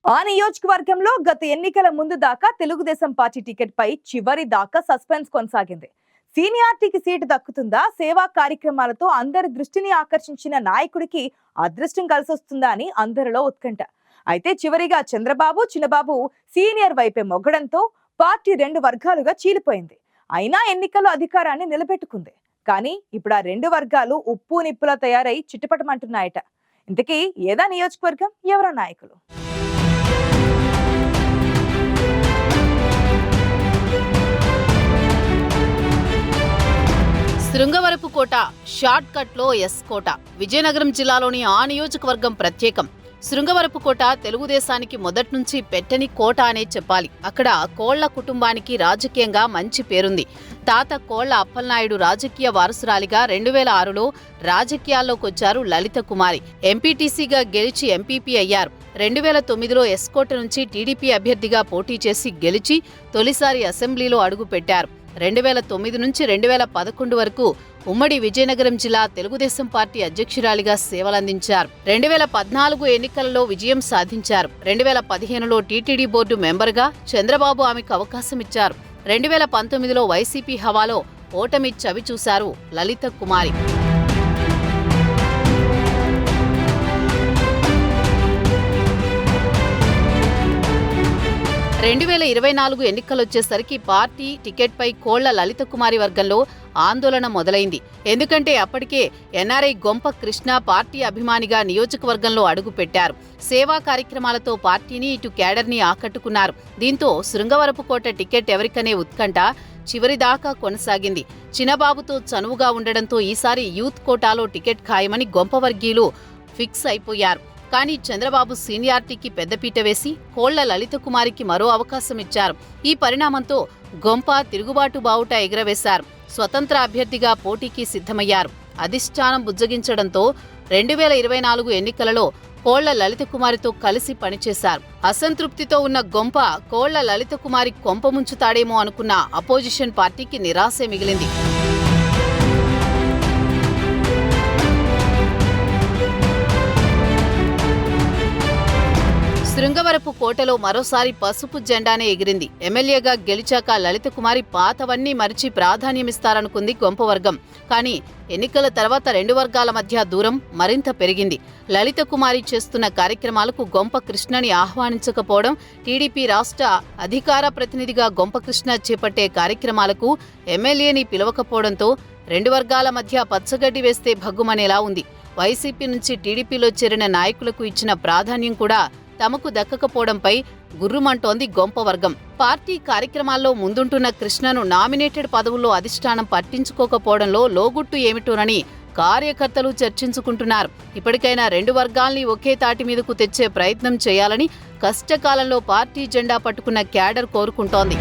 ఆ నియోజకవర్గంలో గత ఎన్నికల ముందు దాకా తెలుగుదేశం పార్టీ టికెట్ పై చివరి దాకా సస్పెన్స్ కొనసాగింది. సీనియారిటీకి సీటు దక్కుతుందా, సేవా కార్యక్రమాలతో అందరి దృష్టిని ఆకర్షించిన నాయకుడికి అదృష్టం కలిసొస్తుందా అని అందరిలో ఉత్కంఠ. అయితే చివరిగా చంద్రబాబు, చిన్నబాబు సీనియర్ వైపే మొగ్గడంతో పార్టీ రెండు వర్గాలుగా చీలిపోయింది. అయినా ఎన్నికల్లో అధికారాన్ని నిలబెట్టుకుంది. కానీ ఇప్పుడు ఆ రెండు వర్గాలు ఉప్పు నిప్పులా తయారై చిట్టుపటమంటున్నాయట. ఇంతకీ ఏదా నియోజకవర్గం, ఎవరా నాయకులు? శృంగవరపుకోట షార్ట్ కట్ లో ఎస్ కోట. విజయనగరం జిల్లాలోని ఆ నియోజకవర్గం ప్రత్యేకం. శృంగవరపుకోట తెలుగుదేశానికి మొదట్నుంచి పెట్టని కోట అనే చెప్పాలి. అక్కడ కోళ్ల కుటుంబానికి రాజకీయంగా మంచి పేరుంది. తాత కోళ్ల అప్పలనాయుడు రాజకీయ వారసురాలిగా 2006లో రాజకీయాల్లోకొచ్చారు లలిత కుమారి. ఎంపీటీసీగా గెలిచి ఎంపీపీ అయ్యారు. 2009లో ఎస్కోట నుంచి టీడీపీ అభ్యర్థిగా పోటీ చేసి గెలిచి తొలిసారి అసెంబ్లీలో అడుగుపెట్టారు. 2009 నుంచి 2011 వరకు ఉమ్మడి విజయనగరం జిల్లా తెలుగుదేశం పార్టీ అధ్యక్షురాలిగా సేవలందించారు. 2014 ఎన్నికలలో విజయం సాధించారు. 2015లో టీటీడీ బోర్డు మెంబర్గా చంద్రబాబు ఆమెకు అవకాశమిచ్చారు. 2019లో వైసీపీ హవాలో ఓటమి చవిచూశారు లలిత కుమారి. 2024 ఎన్నికలొచ్చేసరికి పార్టీ టికెట్పై కోళ్ల లలిత కుమారి వర్గంలో ఆందోళన మొదలైంది. ఎందుకంటే అప్పటికే ఎన్ఆర్ఐ గొంప కృష్ణ పార్టీ అభిమానిగా నియోజకవర్గంలో అడుగుపెట్టారు. సేవా కార్యక్రమాలతో పార్టీని ఇటు క్యాడర్ని ఆకట్టుకున్నారు. దీంతో శృంగవరపుకోట టికెట్ ఎవరికనే ఉత్కంఠ చివరిదాకా కొనసాగింది. చిన్నబాబుతో చనువుగా ఉండడంతో ఈసారి యూత్ కోటాలో టికెట్ ఖాయమని గొంపవర్గీయులు ఫిక్స్ అయిపోయారు. కానీ చంద్రబాబు సీనియారిటీకి పెద్దపీట వేసి కోళ్ల లలిత కుమారికి మరో అవకాశం ఇచ్చారు. ఈ పరిణామంతో గొంప తిరుగుబాటు బావుట ఎగురవేశారు. స్వతంత్ర అభ్యర్థిగా పోటీకి సిద్ధమయ్యారు. అధిష్టానం బుజ్జగించడంతో 2024 ఎన్నికలలో కోళ్ల లలిత కుమారితో కలిసి పనిచేశారు. అసంతృప్తితో ఉన్న గొంప కోళ్ల లలిత కుమారి కొంపముంచుతాడేమో అనుకున్న అపోజిషన్ పార్టీకి నిరాశే మిగిలింది. శృంగవరపు కోటలో మరోసారి పసుపు జెండానే ఎగిరింది. ఎమ్మెల్యేగా గెలిచాక లలిత కుమారి పాతవన్నీ మరిచి ప్రాధాన్యమిస్తారనుకుంది గొంపవర్గం. కానీ ఎన్నికల తర్వాత రెండు వర్గాల మధ్య దూరం మరింత పెరిగింది. లలిత కుమారి చేస్తున్న కార్యక్రమాలకు గొంప కృష్ణని ఆహ్వానించకపోవడం, టీడీపీ రాష్ట్ర అధికార ప్రతినిధిగా గొంప కృష్ణ చేపట్టే కార్యక్రమాలకు ఎమ్మెల్యేని పిలవకపోవడంతో రెండు వర్గాల మధ్య పచ్చగడ్డి వేస్తే భగ్గుమనేలా ఉంది. వైసీపీ నుంచి టీడీపీలో చేరిన నాయకులకు ఇచ్చిన ప్రాధాన్యం కూడా తమకు దక్కకపోవడంపై గుర్రుమంటోంది గొంపవర్గం. పార్టీ కార్యక్రమాల్లో ముందుంటున్న కృష్ణను నామినేటెడ్ పదవుల్లో అధిష్టానం పట్టించుకోకపోవడంలో లోగుట్టు ఏమిటోనని కార్యకర్తలు చర్చించుకుంటున్నారు. ఇప్పటికైనా రెండు వర్గాల్ని ఒకే తాటి మీదకు తెచ్చే ప్రయత్నం చేయాలని కష్టకాలంలో పార్టీ జెండా పట్టుకున్న క్యాడర్ కోరుకుంటోంది.